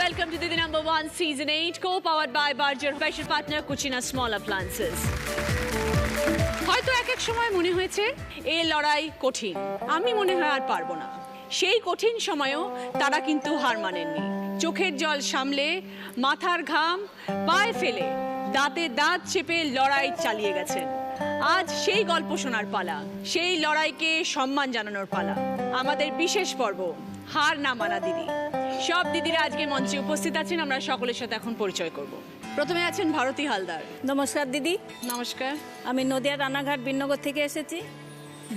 welcome to Didi #1 Season 8, co-powered by Berger, special partner Cucina Small Appliances. হয়তো এক সময় মনে হয়েছে এই লড়াই কঠিন, আমি মনে হয় আর পারবো না। সেই কঠিন সময়েও তারা কিন্তু হার মানেননি। চোখের জল সামলে, মাথার ঘাম পায়ে ফেলে, দাঁতে দাঁত চেপে লড়াই চালিয়ে গেছেন। আজ সেই গল্প শোনার পালা, সেই লড়াইকে সম্মান জানানোর পালা। আমাদের বিশেষ পর্ব, হার না মানা দিদি। সব দিদিরা আজকে মঞ্চে উপস্থিত আছেন, আমরা সকলের সাথে এখন পরিচয় করব। প্রথমে আছেন ভারতী হালদার। নমস্কার দিদি। নমস্কার। আমি নদিয়া রানাঘাট বিনগর থেকে এসেছি।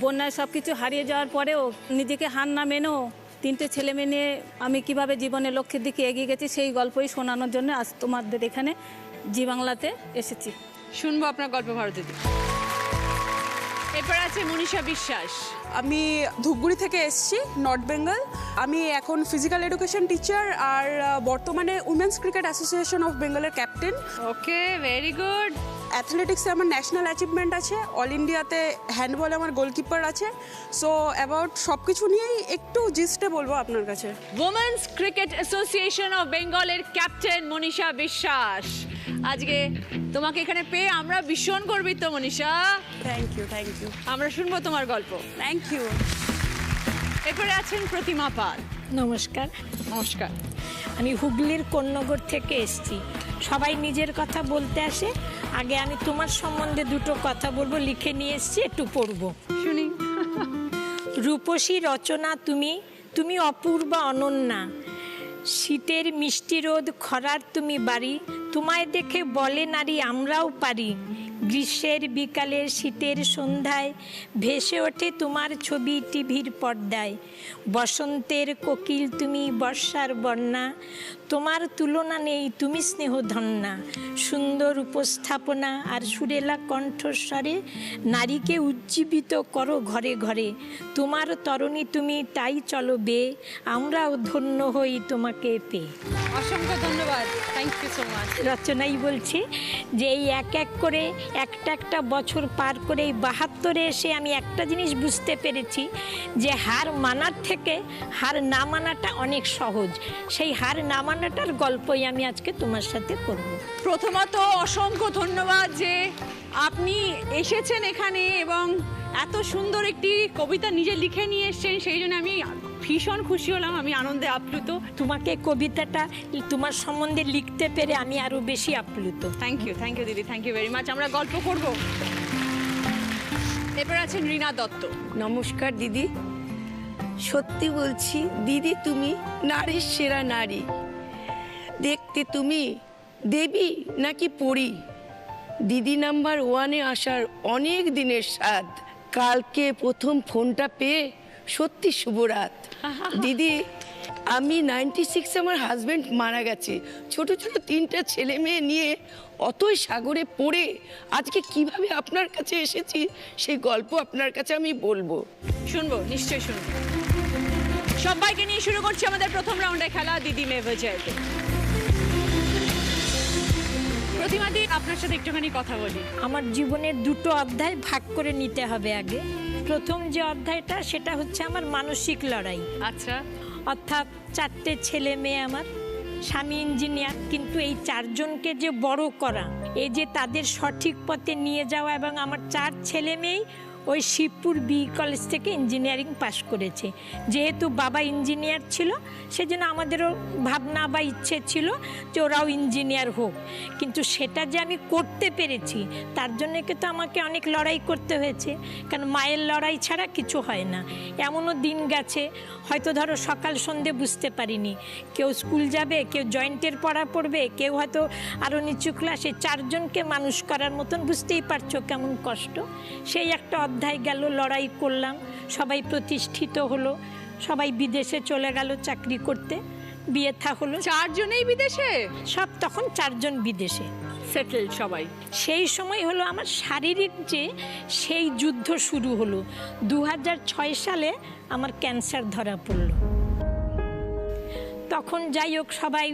বন্যায় সব কিছু হারিয়ে যাওয়ার পরেও নিজেকে হার না মেনেও তিনটে ছেলে মেয়ে নিয়ে আমি কিভাবে জীবনের লক্ষ্যের দিকে এগিয়ে গেছি সেই গল্পই শোনানোর জন্য আজ তোমাদের এখানে জি বাংলাতে এসেছি। শুনবো আপনার গল্প ভারতী। এরপর আছে মনীষা বিশ্বাস। আমি ধূপগুড়ি থেকে এসেছি, নর্থ বেঙ্গল। আমি এখন ফিজিক্যাল এডুকেশন টিচার আর বর্তমানে উমেন্স ক্রিকেট অ্যাসোসিয়েশন অফ বেঙ্গলের ক্যাপ্টেন। ওকে, ভেরি গুড। অ্যাথলেটিক্সে আমার ন্যাশনাল অ্যাচিভমেন্ট আছে, অল ইন্ডিয়াতে হ্যান্ডবলে আমার গোলকিপার আছে। সো অ্যাবাউট সব কিছু নিয়েই একটু জিস্টে বলবো আপনার কাছে। উমেন্স ক্রিকেট অ্যাসোসিয়েশন অফ বেঙ্গলের ক্যাপ্টেন মনীষা বিশ্বাস। আজকে তোমাকে এখানে পেয়ে আমরা ভীষণ গর্বিত Manisha. Thank you, thank you. আমরা শুনবো তোমার গল্প। Thank you. এরপরে আছেন প্রতিমা পাল। নমস্কার। নমস্কার। আমি হুগলির কোন্নগর থেকে এসেছি। সবাই নিজের কথা বলতে আসে, আগে আমি তোমার সম্বন্ধে দুটো কথা বলবো, লিখে নিয়ে এসেছি, একটু পড়বো। শুনি। রূপসী রচনা তুমি, তুমি অপূর্বা অনন্যা। শীতের মিষ্টি রোদ খরার তুমি বাড়ি, তোমায় দেখে বলে নারী আমরাও পারি। গ্রীষ্মের বিকালের শীতের সন্ধ্যায় ভেসে ওঠে তোমার ছবি টিভির পর্দায়। বসন্তের কোকিল তুমি, বর্ষার বন্যা, তোমার তুলনা নেই, তুমি স্নেহধন্যা। সুন্দর উপস্থাপনা আর সুরেলা কণ্ঠস্বরে নারীকে উজ্জীবিত করো ঘরে ঘরে। তোমার তরণী তুমি, তাই চলো বেয়ে, আমরাও ধন্য হই তোমাকে পেয়ে। অসংখ্য ধন্যবাদ, থ্যাংক ইউ সো মাচ। রচনাই বলছি যে এই এক এক করে একটা বছর পার করে এই 72-এ এসে আমি একটা জিনিস বুঝতে পেরেছি যে হার মানার থেকে হার না মানাটা অনেক সহজ। সেই হার না মানাটার গল্পই আমি আজকে তোমার সাথে করব। প্রথমত অসংখ্য ধন্যবাদ যে আপনি এসেছেন এখানে এবং এত সুন্দর একটি কবিতা নিজে লিখে নিয়ে এসেছেন, সেই জন্য আমি ভীষণ খুশি হলাম, আমি আনন্দে আপ্লুত। তোমাকে কবিতাটা তোমার সম্বন্ধে লিখতে পেরে আমি আরো বেশি আপ্লুত। থ্যাংক ইউ দিদি, থ্যাংক ইউ ভেরি মাচ। আমরা গল্প করব। এরপর আছেন রীনা দত্ত। নমস্কার দিদি। সত্যি বলছি দিদি, তুমি নারীর সেরা নারী। দেখতে তুমি দেবী নাকি পরী। দিদি নাম্বার 1-এ আসার অনেক দিনের স্বাদ। কালকে প্রথম ফোনটা পেয়ে সত্যি শুভরাত। দিদি, আমি 96 আমার হাজব্যান্ড মারা গেছে। ছোট ছোট 3টা ছেলে মেয়ে নিয়ে অতই সাগরে পড়ে আজকে কিভাবে আপনার কাছে এসেছি সেই গল্প আপনার কাছে আমি বলবো। শুনবো, নিশ্চয়ই শুনবো। সবাইকে নিয়ে শুরু করছি আমাদের প্রথম রাউন্ডে খেলা দিদি মে ভজাতে। প্রতিমা দি, আপনার সাথে একটুখানি কথা বলি। আমার জীবনের দুটো অধ্যায় ভাগ করে নিতে হবে আগে। প্রথম যে অধ্যায়টা সেটা হচ্ছে আমার মানসিক লড়াই। আচ্ছা। অর্থাৎ 4টে ছেলে মেয়ে, আমার স্বামী ইঞ্জিনিয়ার, কিন্তু এই 4জনকে যে বড় করা, এই যে তাদের সঠিক পথে নিয়ে যাওয়া, এবং আমার 4 ছেলে মেয়েই ওই শিবপুর বি কলেজ থেকে ইঞ্জিনিয়ারিং পাশ করেছে। যেহেতু বাবা ইঞ্জিনিয়ার ছিল, সেজন্য আমাদেরও ভাবনা বা ইচ্ছে ছিল যে ওরাও ইঞ্জিনিয়ার হোক। কিন্তু সেটা যে আমি করতে পেরেছি তার জন্য কিন্তু আমাকে অনেক লড়াই করতে হয়েছে, কারণ মায়ের লড়াই ছাড়া কিছু হয় না। এমনও দিন গেছে হয়তো ধরো সকাল সন্ধে বুঝতে পারিনি, কেউ স্কুল যাবে, কেউ জয়েন্টের পড়া পড়বে, কেউ হয়তো আরও নিচু ক্লাসে। 4জনকে মানুষ করার মতন বুঝতেই পারছো কেমন কষ্ট। সেই একটা অধ্যায় গেল, লড়াই করলাম, সবাই প্রতিষ্ঠিত হলো, সবাই বিদেশে চলে গেল চাকরি করতে, বিয়ে থা হলো। 4জনেই বিদেশে? সব তখন 4জন বিদেশে সেটেল সবাই। সেই সময় হলো আমার শারীরিক যে সেই যুদ্ধ শুরু হলো। 2006 সালে আমার ক্যান্সার ধরা পড়ল। তখন যাই হোক সবাই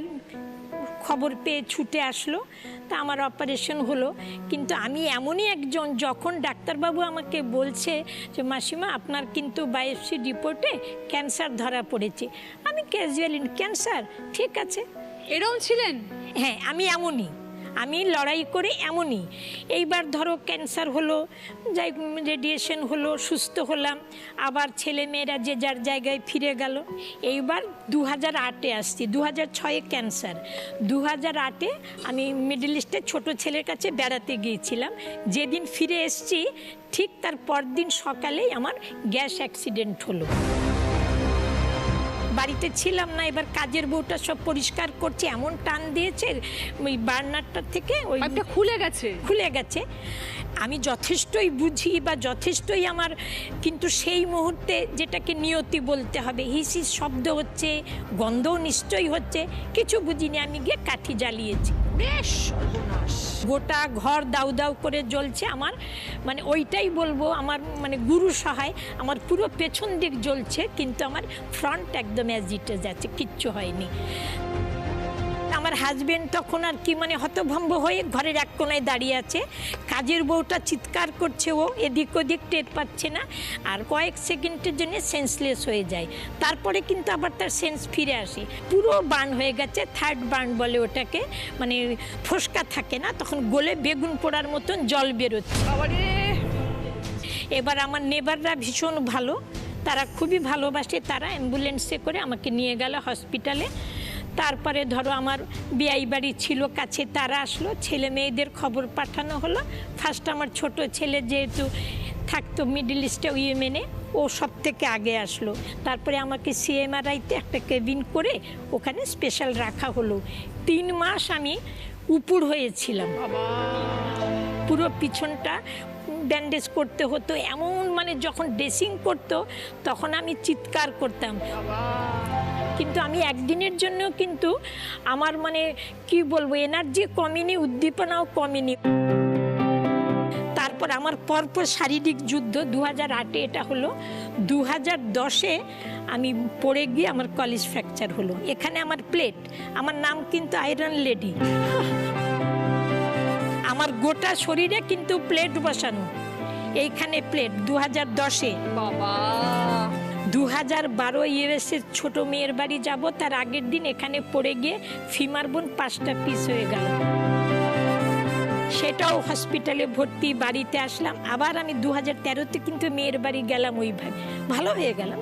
খবর পেয়ে ছুটে আসলো, তা আমার অপারেশন হলো। কিন্তু আমি এমনই একজন, যখন ডাক্তারবাবু আমাকে বলছে যে মাসিমা আপনার কিন্তু বায়োপসি রিপোর্টে ক্যান্সার ধরা পড়েছে, আমি ক্যাজুয়ালি ক্যান্সার, ঠিক আছে এরকম ছিলেন? হ্যাঁ, আমি এমনই, আমি লড়াই করে এমনই। এইবার ধরো ক্যান্সার হলো, যাই রেডিয়েশন হলো, সুস্থ হলাম, আবার ছেলে মেয়েরা যে যার জায়গায় ফিরে গেল। এইবার 2008-এ আসছি, 2006-এ ক্যান্সার, 2008-এ আমি মিডল ইস্টে ছোট ছেলের কাছে বেড়াতে গিয়েছিলাম। যেদিন ফিরে এসছি ঠিক তার পরদিন সকালেই আমার গ্যাস অ্যাক্সিডেন্ট হলো। বাড়িতে ছিলাম না, এবার কাজের বউটা সব পরিষ্কার করছে, এমন টান দিয়েছে ওই বার্নারটা থেকে ওই পাইপটা খুলে গেছে। খুলে গেছে। আমি যথেষ্টই বুঝি বা যথেষ্টই আমার, কিন্তু সেই মুহূর্তে যেটাকে নিয়তি বলতে হবে, হিসিস শব্দ হচ্ছে, গন্ধও নিশ্চয়ই হচ্ছে, কিছু বুঝিনি। আমি গিয়ে কাঠি জ্বালিয়েছি, বেশ সর্বনাশ। গোটা ঘর দাউ দাউ করে জ্বলছে। আমার মানে ওইটাই বলবো, আমার মানে গুরু সহায়, আমার পুরো পেছন দিক জ্বলছে, কিন্তু আমার ফ্রন্ট একদম অ্যাজিটে যাচ্ছে, কিচ্ছু হয়নি। আমার হাজবেন্ড তখন আর কি মানে হতভম্ব হয়ে ঘরের এক কোনায় দাঁড়িয়ে আছে, কাজের বউটা চিৎকার করছে, ও এদিক ওদিক টের পাচ্ছে না, আর কয়েক সেকেন্ডের জন্য সেন্সলেস হয়ে যায়। তারপরে কিন্তু আবার তার সেন্স ফিরে আসে। পুরো বার্ন হয়ে গেছে, থার্ড বার্ন বলে ওটাকে, মানে ফোসকা থাকে না, তখন গলে বেগুন পোড়ার মতন জল বেরোচ্ছে। এবার আমার নেবাররা ভীষণ ভালো, তারা খুবই ভালোবাসে, তারা অ্যাম্বুলেন্সে করে আমাকে নিয়ে গেল হসপিটালে। তারপরে ধরো আমার বিয়াই বাড়ি ছিল কাছে, তারা আসলো, ছেলে মেয়েদের খবর পাঠানো হলো। ফার্স্ট আমার ছোট ছেলে যেহেতু থাকতো মিডল ইস্টে ইয়েমেনে, ও সব থেকে আগে আসলো। তারপরে আমাকে সিএমআরআইতে একটা কেবিন করে ওখানে স্পেশাল রাখা হলো। 3 মাস আমি উপুর হয়েছিলাম, পুরো পিছনটা ব্যান্ডেজ করতে হতো, এমন মানে যখন ড্রেসিং করতো তখন আমি চিৎকার করতাম। কিন্তু আমি একদিনের জন্য কিন্তু আমার মানে কি বলবো, এনার্জি কমেনি, উদ্দীপনাও কমেনি। তারপর আমার পরপর শারীরিক যুদ্ধ, 2008-এ এটা হলো, 2010-এ আমি পড়ে গিয়ে আমার কলিজ ফ্র্যাকচার হলো। এখানে আমার প্লেট, আমার নাম কিন্তু আয়রন লেডি, আমার গোটা শরীরে কিন্তু প্লেট বসানো, এইখানে প্লেট। 2010-এ বাবা, 2012 ইউএসের ছোট মেয়ের বাড়ি যাব, তার আগের দিন এখানে পড়ে গিয়ে ফিমার বোন 5টা পিস হয়ে গেল, সেটাও হসপিটালে ভর্তি। বাড়িতে আসলাম, আবার আমি 2013-তে কিন্তু মেয়ের বাড়ি গেলাম, ওইভাবে ভালো হয়ে গেলাম।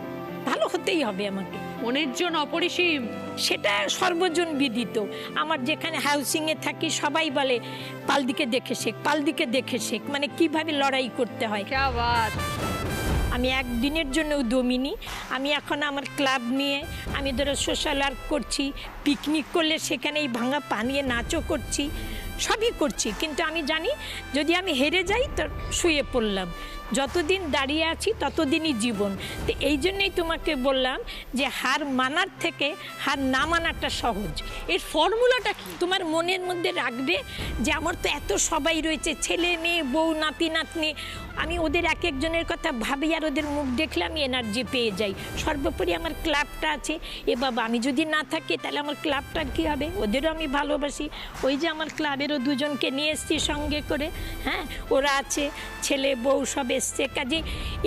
ভালো হতেই হবে আমাকে, মনের জন অপরিসীম, সেটা সর্বজন বিদিত। আমার যেখানে হাউসিংয়ে থাকি সবাই বলে পালদিকে দেখে শেখ, পালদিকে দেখে শেখ, মানে কিভাবে লড়াই করতে হয়। ক্যা বাত। আমি একদিনের জন্যও দমিনি। আমি এখন আমার ক্লাব নিয়ে আমি ধরো সোশ্যাল ওয়ার্ক করছি, পিকনিক করলে সেখানে এই ভাঙা পানিয়ে নাচও করছি, সবই করছি। কিন্তু আমি জানি যদি আমি হেরে যাই তো শুয়ে পড়লাম, যতদিন দাঁড়িয়ে আছি ততদিনই জীবন। তো এই জন্যই তোমাকে বললাম যে হার মানার থেকে হার না মানাটা সহজ। এর ফর্মুলাটা কি? তোমার মনের মধ্যে রাখবে যে আমার তো এত সবাই রয়েছে, ছেলে মেয়ে বউ নাতি নাতনি, আমি ওদের এক একজনের কথা ভাবি আর ওদের মুখ দেখলে আমি এনার্জি পেয়ে যাই। সর্বোপরি আমার ক্লাবটা আছে, এ বাবা আমি যদি না থাকি তাহলে আমার ক্লাবটার কী হবে? ওদেরও আমি ভালোবাসি। ওই যে আমার ক্লাবেরও 2জনকে নিয়ে এসছি সঙ্গে করে, হ্যাঁ ওরা আছে, ছেলে বউ সব এসছে, কাজে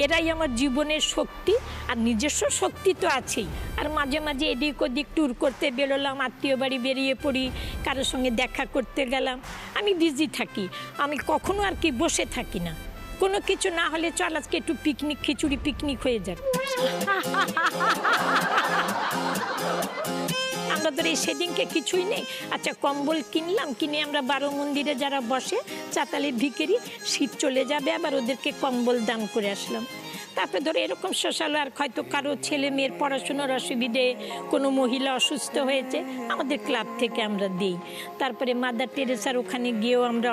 এরাই আমার জীবনের শক্তি। আর নিজস্ব শক্তি তো আছেই, আর মাঝে মাঝে এদিক ওদিক ট্যুর করতে বেরোলাম, আত্মীয় বাড়ি বেরিয়ে পড়ি, কারোর সঙ্গে দেখা করতে গেলাম। আমি বিজি থাকি, আমি কখনো আর কি বসে থাকি না। কোনো কিছু না হলে চল আজকে একটু পিকনিক, খিচুড়ি পিকনিক হয়ে যাক। আমরা ধর এই সেদিনকে কিছুই নেই, আচ্ছা কম্বল কিনলাম, কিনে আমরা 12 মন্দিরে যারা বসে চাতালের ভিখারি, শীত চলে যাবে আবার ওদেরকে কম্বল দান করে আসলাম। তারপরে ধরো এরকম সোশ্যাল ওয়ার্ক, হয়তো কারো ছেলে মেয়ের পড়াশোনার অসুবিধে, কোনো মহিলা অসুস্থ হয়েছে, আমাদের ক্লাব থেকে আমরা দিই। তারপরে মাদার টেরেসার ওখানে গিয়েও আমরা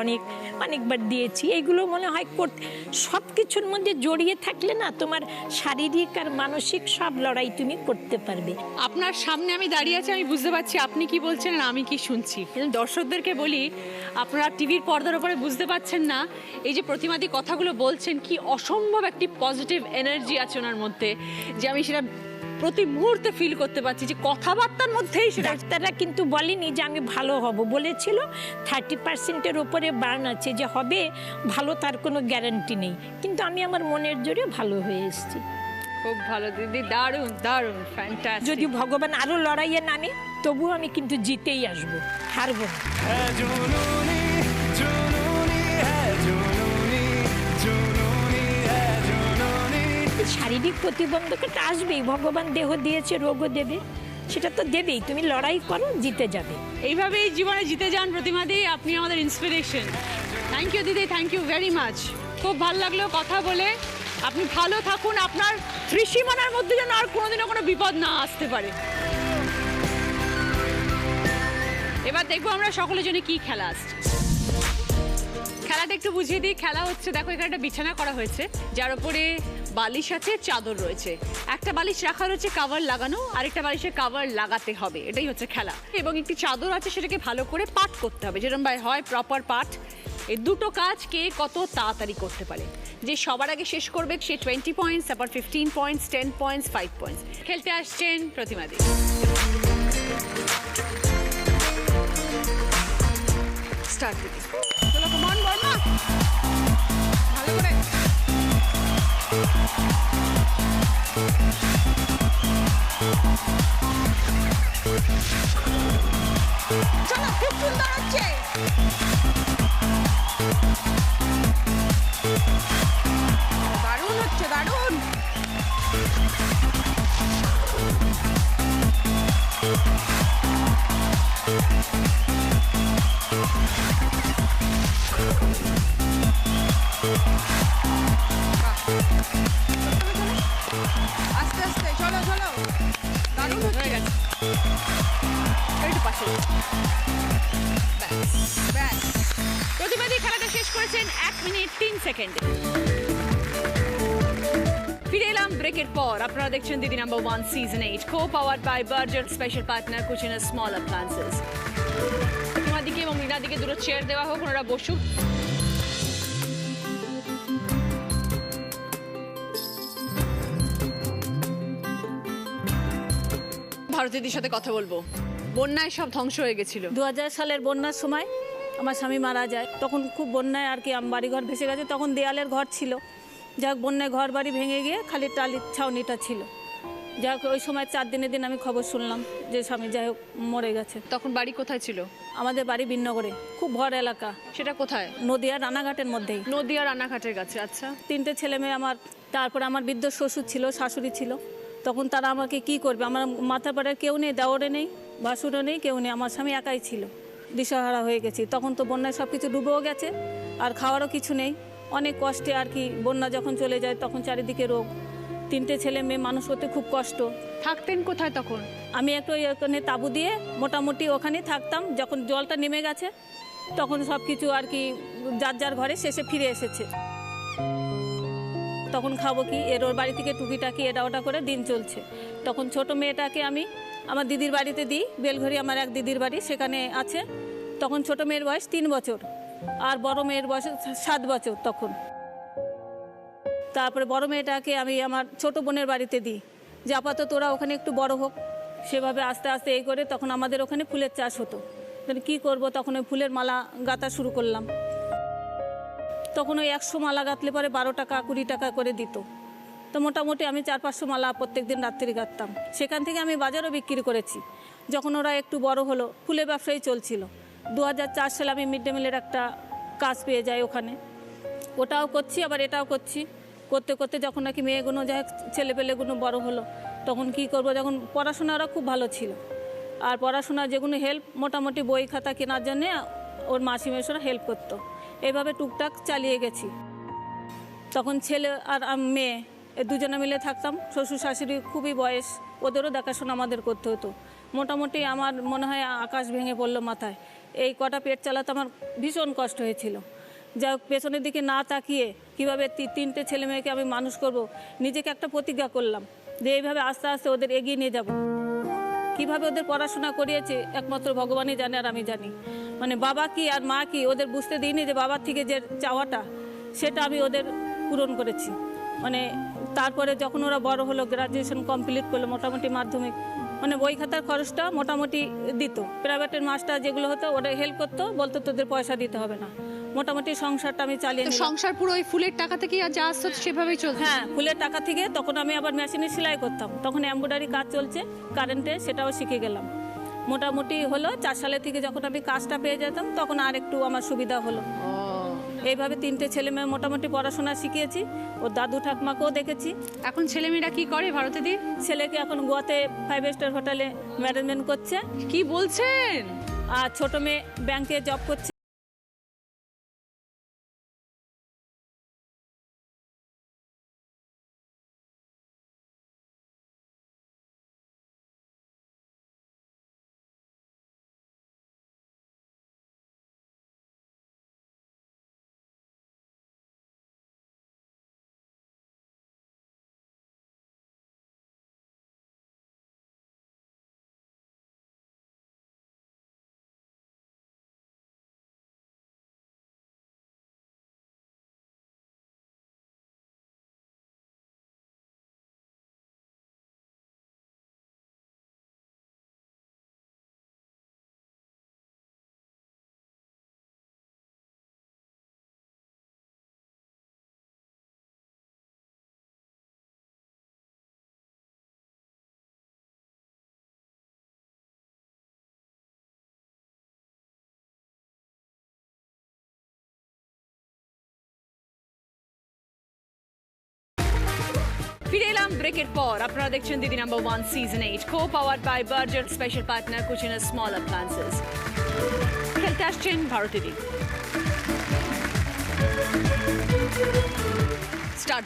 অনেকবার দিয়েছি। এইগুলো মনে হয় করতে, সব কিছুর মধ্যে জড়িয়ে থাকলে না তোমার শারীরিক আর মানসিক সব লড়াই তুমি করতে পারবে। আপনার সামনে আমি দাঁড়িয়ে আছি, আমি বুঝতে পারছি আপনি কি বলছেন আর আমি কি শুনছি। কিন্তু দর্শকদেরকে বলি, আপনারা টিভির পর্দার উপরে বুঝতে পারছেন না, এই যে প্রতিমাদি কথাগুলো বলছেন, কি অসম্ভব একটি পজিটিভ এনার্জি আছে ওনার মধ্যে, যে আমি সেটা প্রতি মুহূর্তে ফিল করতে পারছি, যে কথাবার্তার মধ্যেই সেটা। ডাক্তাররা কিন্তু বলেনি যে আমি ভালো হব, বলেছিল 30%-এর ওপরে বার্ন আছে, যে হবে ভালো তার কোনো গ্যারান্টি নেই। কিন্তু আমি আমার মনের জোরে ভালো হয়ে এসেছি। খুব ভালো দিদি, দারুণ দারুণ, ফ্যান্টাস্টিক। যদি ভগবান আরো লড়াইয়ে নামে তবুও আমি কিন্তু জিতেই আসবো, হারবো না। শারীরিক প্রতিবন্ধকতা আসবেই, ভগবান দেহ দিয়েছে, রোগও দেবে, সেটা তো দেবেই। তুমি লড়াই করো, জিতে যাবে। এইভাবেই জীবনে জিতে যান প্রতিমাদি, আপনি আমাদের ইন্সপিরেশন। থ্যাংক ইউ দিদি, থ্যাংক ইউ ভেরি মাচ। খুব ভালো লাগলো কথা বলে। আপনি ভালো থাকুন, আপনার ত্রিসীমানার মধ্যে যেন আর কোনোদিনও কোনো বিপদ না আসতে পারে। এবার দেখবো আমরা সকলের জন্য কি খেলা আসছে। খেলাটা একটু বুঝিয়ে দিই। খেলা হচ্ছে, দেখো এখানে একটা বিছানা করা হয়েছে যার উপরে বালিশ আছে, চাদর রয়েছে। একটা বালিশ রাখা রয়েছে কাভার লাগানো, আরেকটা বালিশে কাভার লাগাতে হবে, এটাই হচ্ছে খেলা। এবং একটি চাদর আছে, সেটাকে ভালো করে পাট করতে হবে, যেরকম হয় প্রপার পাট। এই দুটো কাজ কে কত তাড়াতাড়ি করতে পারে, যে সবার আগে শেষ করবে সে 20 পয়েন্টস, তারপর 15 পয়েন্টস, 10 পয়েন্টস, 5 পয়েন্টস। খেলতে আসছেন প্রতিমাদি। স্টার্ট দিদি। চলো কমান বর্মা, ভালো করে। চলো, খুব সুন্দর হচ্ছে। দারুণ হচ্ছে, দারুণ। আস্তে আস্তে, চলো চলো, দারুণ হয়ে গেছে। একটু পাশে। ব্যাস ব্যাস। প্রতিবাদী খেলাটা শেষ করেছেন 1 মিনিট 3 সেকেন্ডে। ফিরে এলাম ব্রেকের পর। আপনারা দেখছেন Didi number 1 season 8, co powered by Berger, special partner Kutchina small appliances. প্রতিমাদিকে এবং মীনাদিকে দুটো চেয়ার দেওয়া হোক, ওনারা বসুক। ভারতীদির সাথে কথা বলবো। বন্যায় সব ধ্বংস হয়ে গেছিল। 2000 সালের বন্যার সময় আমার স্বামী মারা যায়। তখন খুব বন্যায় আর কি বাড়িঘর ভেসে গেছে। তখন দেয়ালের ঘর ছিল, যাক বন্যায় ঘর বাড়ি ভেঙে গিয়ে খালি টালির ছাউনিটা ছিল। যাক ওই সময় 4 দিনের দিন আমি খবর শুনলাম যে স্বামী যাই হোক মরে গেছে। তখন বাড়ি কোথায় ছিল? আমাদের বাড়ি বিনগরে, খুব ভর এলাকা। সেটা কোথায়? নদিয়া রানাঘাটের মধ্যেই। নদিয়া রানাঘাটের কাছে। আচ্ছা। 3টে ছেলে মেয়ে আমার। তারপরে আমার বৃদ্ধ শ্বশুর ছিল, শাশুড়ি ছিল। তখন তারা আমাকে কি করবে, আমার মাথার পাড়ার কেউ নেই, দেওরে নেই, ভাসুরও নেই, কেউ নেই, আমার স্বামী একাই ছিল। দিশাহারা হয়ে গেছি। তখন তো বন্যায় সব কিছু ডুবেও গেছে, আর খাওয়ারও কিছু নেই। অনেক কষ্টে আর কি, বন্যা যখন চলে যায় তখন চারিদিকে রোগ। 3টে ছেলে মেয়ে মানুষ করতে খুব কষ্ট। থাকতেন কোথায় তখন? আমি একটু ওখানে তাঁবু দিয়ে মোটামুটি ওখানেই থাকতাম। যখন জলটা নেমে গেছে তখন সব কিছু আর কি যার যার ঘরে শেষে ফিরে এসেছে। তখন খাবো কি, এর ওর বাড়ি থেকে টুকিটাকি এটা ওটা করে দিন চলছে। তখন ছোট মেয়েটাকে আমি আমার দিদির বাড়িতে দিই, বেলঘড়ি আমার এক দিদির বাড়ি, সেখানে আছে। তখন ছোট মেয়ের বয়স 3 বছর, আর বড় মেয়ের বয়স 7 বছর তখন। তারপরে বড় মেয়েটাকে আমি আমার ছোট বোনের বাড়িতে দিই, যে আপাতত ওরা ওখানে একটু বড় হোক। সেভাবে আস্তে আস্তে এই করে তখন আমাদের ওখানে ফুলের চাষ হতো। কি করব, তখন ওই ফুলের মালা গাঁথা শুরু করলাম। তখন ওই 100 মালা গাঁথলে পরে 12 টাকা 20 টাকা করে দিত। তো মোটামুটি আমি 400-500 মালা প্রত্যেক দিন রাত্রি গাঁথতাম। সেখান থেকে আমি বাজারও বিক্রি করেছি। যখন ওরা একটু বড় হলো, ফুলের ব্যবসায়ী চলছিল। 2004 সালে আমি মিড ডে মিলের একটা কাজ পেয়ে যাই ওখানে। ওটাও করছি, আবার এটাও করছি। করতে করতে যখন নাকি মেয়েগুলো যাই, ছেলেপেলেগুলো বড় হলো, তখন কি করব, যখন পড়াশোনা ওরা খুব ভালো ছিল। আর পড়াশোনা যেগুলো হেল্প, মোটামুটি বই খাতা কেনার জন্যে ওর মাসি মেশোরা হেল্প করতো। এইভাবে টুকটাক চালিয়ে গেছি। তখন ছেলে আর মেয়ে দুজনে মিলে থাকতাম। শ্বশুর শাশুড়ি খুবই বয়স, ওদেরও দেখাশোনা আমাদের করতে হতো। মোটামুটি আমার মনে হয় আকাশ ভেঙে পড়লো মাথায়। এই কটা পেট চালাতে আমার ভীষণ কষ্ট হয়েছিল। যা পেছনের দিকে না তাকিয়ে কীভাবে 3টে ছেলে মেয়েকে আমি মানুষ করব, নিজেকে একটা প্রতিজ্ঞা করলাম যে এইভাবে আস্তে আস্তে ওদের এগিয়ে নিয়ে যাব। কিভাবে ওদের পড়াশোনা করিয়েছে একমাত্র ভগবানই জানে, আর আমি জানি। মানে বাবা কি আর মা কি ওদের বুঝতে দিইনি, যে বাবার থেকে যে চাওয়াটা সেটা আমি ওদের পূরণ করেছি। মানে তারপরে যখন ওরা বড় হলো, গ্রাজুয়েশন কমপ্লিট করলো, মোটামুটি মাধ্যমিক, মানে বই খাতার খরচটা মোটামুটি দিত। প্রাইভেটের মাস্টার যেগুলো হতো ওরা হেল্প করতো, বলতো তোদের পয়সা দিতে হবে না। মোটামুটি সংসারটা আমি চালিয়ে তো নিলাম। সংসার পুরো ওই ফুলের টাকা থেকে আর যা আসতো সেভাবেই চলছে। হ্যাঁ, ফুলের টাকা থেকে তখন আমি আবার মেশিনে সেলাই করতাম, তখন এমব্রয়ডারি কাজ চলছে কারেন্টে, সেটাও শিখে গেলাম। মোটামুটি হলো 4 সালে থেকে যখন আমি কাজটা পেয়ে যেতাম তখন আর একটু আমার সুবিধা হলো। এইভাবে 3টে ছেলে মেয়ে মোটামুটি পড়াশোনা শিখিয়েছি, ওর দাদু ঠাকমাকেও দেখেছি। এখন ছেলেমেয়েরা কি করে ভারতে দি? ছেলেকে এখন গোয়াতে 5 স্টার হোটেলে ম্যানেজমেন্ট করছে, কি বলছেন? আর ছোট মেয়ে ব্যাংকে জব করছে। ফিরে এলাম ব্রেকের পর। আপনারা দেখছেন Didi number 1 season 8, co powered by Berger, special partner Kutchina small appliances. খেলতে আসছেন ভারতী দি। স্টার্ট।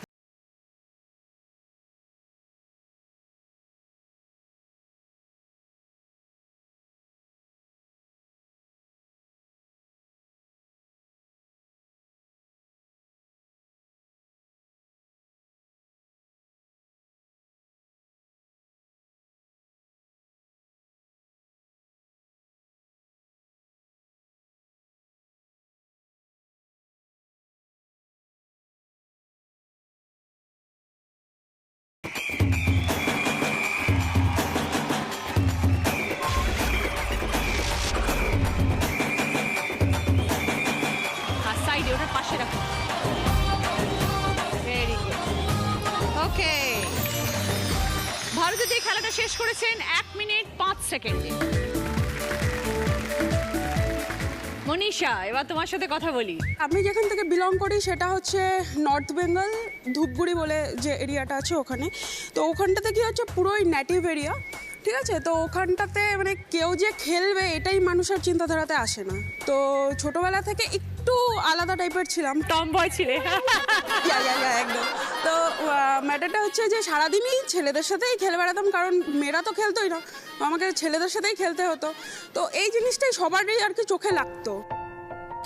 আর সাইডে ওটার পাশে রাখুন। Very good. Okay, Bharati di খেলাটা শেষ করেছেন 1 মিনিট 5 সেকেন্ডে। মনীষা, এবার তোমার সাথে কথা বলি। আমি যেখান থেকে বিলং করি সেটা হচ্ছে নর্থ বেঙ্গল, ধূপগুড়ি বলে যে এরিয়াটা আছে ওখানে। তো ওখানটাতে কি হচ্ছে পুরোই নেটিভ এরিয়া, ঠিক আছে। তো ওখানটাতে মানে কেউ যে খেলবে এটাই মানুষের চিন্তাধারাতে আসে না। তো ছোটবেলা থেকে একটু আলাদা টাইপের ছিলাম, টম বয় ছিলে। একদম। তো ম্যাটারটা হচ্ছে যে সারাদিনই ছেলেদের সাথেই খেলে বেড়াতাম, কারণ মেয়েরা তো খেলতোই না, আমাকে ছেলেদের সাথেই খেলতে হতো। তো এই জিনিসটাই সবারই আর কি চোখে লাগতো।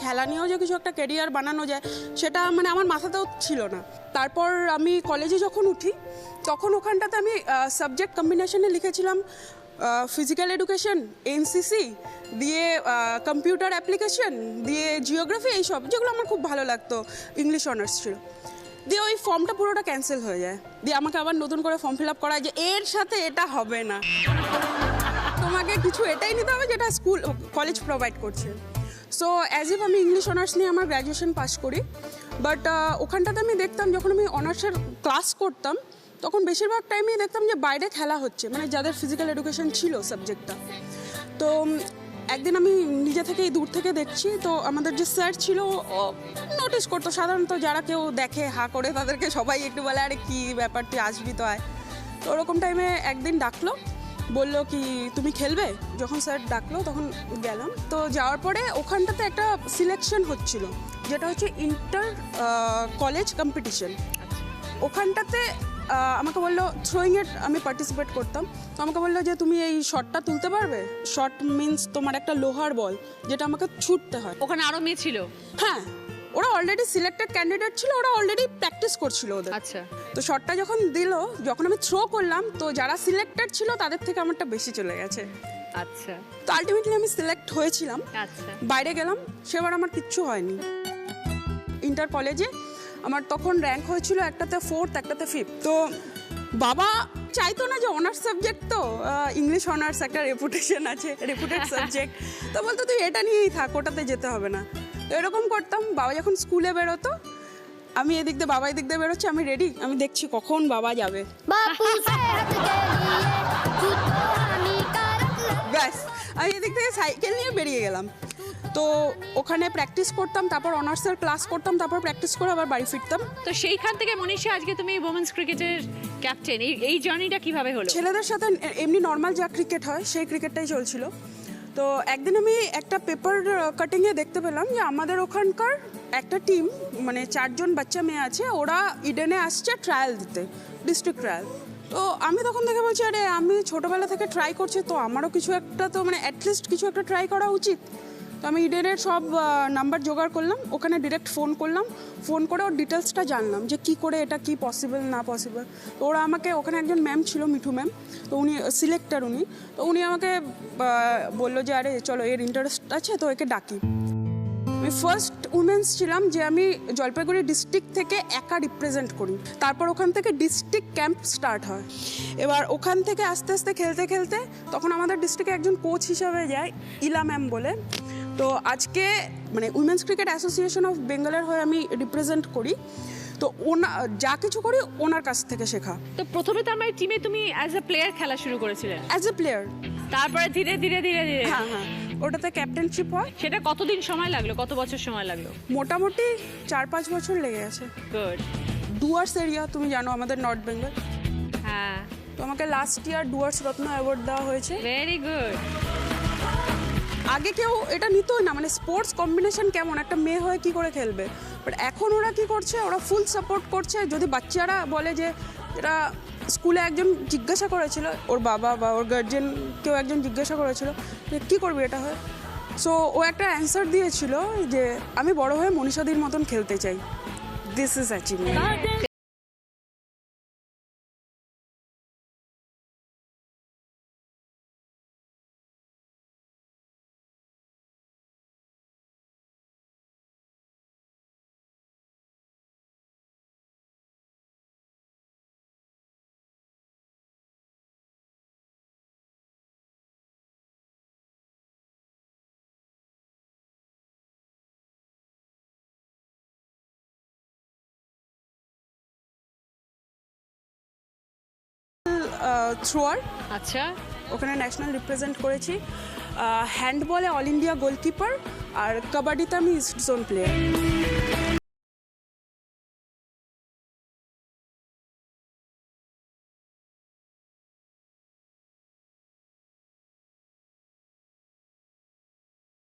খেলা নিয়েও যে কিছু একটা ক্যারিয়ার বানানো যায় সেটা মানে আমার মাথাতেও ছিল না। তারপর আমি কলেজে যখন উঠি তখন ওখানটাতে আমি সাবজেক্ট কম্বিনেশনে লিখেছিলাম ফিজিক্যাল এডুকেশন, এনসিসি, দিয়ে কম্পিউটার অ্যাপ্লিকেশন, দিয়ে জিওগ্রাফি, এইসব যেগুলো আমার খুব ভালো লাগতো। ইংলিশ অনার্স ছিল। দিয়ে ওই ফর্মটা পুরোটা ক্যান্সেল হয়ে যায়, দিয়ে আমাকে আবার নতুন করে ফর্ম ফিল আপ করায় যে এর সাথে এটা হবে না, তোমাকে কিছু এটাই নিতে হবে যেটা স্কুল কলেজ প্রোভাইড করছে। সো অ্যাজ ইফ আমি ইংলিশ অনার্স নিয়ে আমার গ্র্যাজুয়েশন পাস করি। বাট ওখানটাতে আমি দেখতাম যখন আমি অনার্সের ক্লাস করতাম তখন বেশিরভাগ টাইমেই দেখতাম যে বাইরে খেলা হচ্ছে, মানে যাদের ফিজিক্যাল এডুকেশন ছিল সাবজেক্টটা। তো একদিন আমি নিজে থেকেই দূর থেকে দেখছি, তো আমাদের যে স্যার ছিল ও নোটিস করতো, সাধারণত যারা কেউ দেখে হা করে তাদেরকে সবাই একটু বলে আরে কী ব্যাপার, তুই আসবি তো আয়। তো ওরকম টাইমে একদিন ডাকলো, বললো কি তুমি খেলবে। যখন স্যার ডাকলো তখন গেলাম। তো যাওয়ার পরে ওখানটাতে একটা সিলেকশন হচ্ছিল যেটা হচ্ছে ইন্টার কলেজ কম্পিটিশন। ওখানটাতে আমাকে বললো থ্রোয়িংয়ে আমি পার্টিসিপেট করতাম। তো আমাকে বললো যে তুমি এই শটটা তুলতে পারবে। শট মিন্স তোমার একটা লোহার বল যেটা আমাকে ছুটতে হয়। ওখানে আরো মেয়ে ছিল? হ্যাঁ, ওরা অলরেডি সিলেক্টেড ক্যান্ডিডেট ছিল, ওরা অলরেডি প্র্যাকটিস করছিল ওদের। আচ্ছা। তো শটটা যখন দিল, যখন আমি থ্রো করলাম, তো যারা সিলেক্টেড ছিল তাদের থেকে আমারটা বেশি চলে গেছে। আচ্ছা। তো আলটিমেটলি আমি সিলেক্ট হয়েছিলাম। আচ্ছা। বাইরে গেলাম, সেবার আমার কিচ্ছু হয়নি। ইন্টার কলেজে আমার তখন র্যাঙ্ক হয়েছিল একটাতে 4th, একটাতে 5th। তো বাবা চাইতো না যে অনার্স সাবজেক্ট, তো ইংলিশ অনার্স একটা রেপুটেশন আছে, রেপুটেড সাবজেক্ট। তো বলতো তুই এটা নিয়েই থাক, ওটাতে যেতে হবে না। তো এরকম করতাম। বাবা যখন স্কুলে বেরোতো, আমি এদিক দিয়ে, বাবা এদিক দিয়ে বেরোচ্ছে, আমি রেডি, আমি দেখছি কখন বাবা যাবে, ব্যাস আমি এদিক থেকে সাইকেল নিয়ে বেরিয়ে গেলাম। তো ওখানে প্র্যাকটিস করতাম, তারপর অনার্সের ক্লাস করতাম, তারপর প্র্যাকটিস করে আবার বাড়ি ফিরতাম। তো সেইখান থেকে মনীষা আজকে তুমি ওমেন্স ক্রিকেটের ক্যাপ্টেন, এই জার্নিটা কিভাবে হলো? ছেলেদের সাথে এমনি নর্মাল যা ক্রিকেট হয় সেই ক্রিকেটটাই চলছিল। তো একদিন আমি একটা পেপার কাটিংয়ে দেখতে পেলাম যে আমাদের ওখানকার একটা টিম, মানে 4 জন বাচ্চা মেয়ে আছে, ওরা ইডেনে আসছে ট্রায়াল দিতে, ডিস্ট্রিক্ট ট্রায়াল। তো আমি তখন দেখে বলছি, আরে আমি ছোটোবেলা থেকে ট্রাই করছি, তো আমারও কিছু একটা, তো মানে অ্যাটলিস্ট কিছু একটা ট্রাই করা উচিত। তো আমি ইডেনের সব নাম্বার জোগাড় করলাম, ওখানে ডিরেক্ট ফোন করলাম, ফোন করে ওর ডিটেলসটা জানলাম যে কি করে এটা কি পসিবল না পসিবল। তো ওরা আমাকে, ওখানে একজন ম্যাম ছিল, মিঠু ম্যাম, তো উনি সিলেক্টার, তো উনি আমাকে বললো যে আরে চলো এর ইন্টারেস্ট আছে, তো একে ডাকি। আমি ফার্স্ট উমেন্স ছিলাম যে আমি জলপাইগুড়ি ডিস্ট্রিক্ট থেকে একা রিপ্রেজেন্ট করি। তারপর ওখান থেকে ডিস্ট্রিক্ট ক্যাম্প স্টার্ট হয়। এবার ওখান থেকে আস্তে আস্তে খেলতে খেলতে তখন আমাদের ডিস্ট্রিক্টে একজন কোচ হিসাবে যায়, ইলা ম্যাম বলে। তো আজকে মানে উইমেন্স ক্রিকেট অ্যাসোসিয়েশন অফ বেঙ্গলের হয়ে আমি রিপ্রেজেন্ট করি। তো যা কিছু করি ওনার কাছ থেকে শেখা। তো প্রথমে তো আমার টিমে তুমি অ্যাজ এ প্লেয়ার খেলা শুরু করেছিলে? As a player. তারপরে ধীরে ধীরে ধীরে ধীরে হ্যাঁ, ওটাতে ক্যাপ্টেনশিপ হয়। সেটা কতদিন সময় লাগলো, কত বছর সময় লাগলো? মোটামুটি 4-5 বছর লেগে গেছে। গুড। ডুয়ার্স এরিয়া তুমি জানো আমাদের নর্থ বেঙ্গল। হ্যাঁ, তো আমাকে লাস্ট ইয়ার ডুয়ার্স রত্ন অ্যাওয়ার্ড দেওয়া হয়েছে। Very good. আগে কেউ এটা নিতই না, মানে স্পোর্টস কম্বিনেশন কেমন, একটা মেয়ে হয়ে কি করে খেলবে। বাট এখন ওরা কি করছে, ওরা ফুল সাপোর্ট করছে। যদি বাচ্চারা বলে যে এরা, স্কুলে একজন জিজ্ঞাসা করেছিল, ওর বাবা বা ওর গার্জেন কেউ একজন জিজ্ঞাসা করেছিল যে কী করবি এটা হয়, সো ও একটা অ্যান্সার দিয়েছিল যে আমি বড় হয়ে মনীষাদির মতন খেলতে চাই। This is achievement. থ্রোয়ার, আচ্ছা, ওখানে ন্যাশনাল রিপ্রেজেন্ট করেছি। হ্যান্ডবলে অল ইন্ডিয়া গোলকিপার, আর কাবাডিতে আমি east zone player.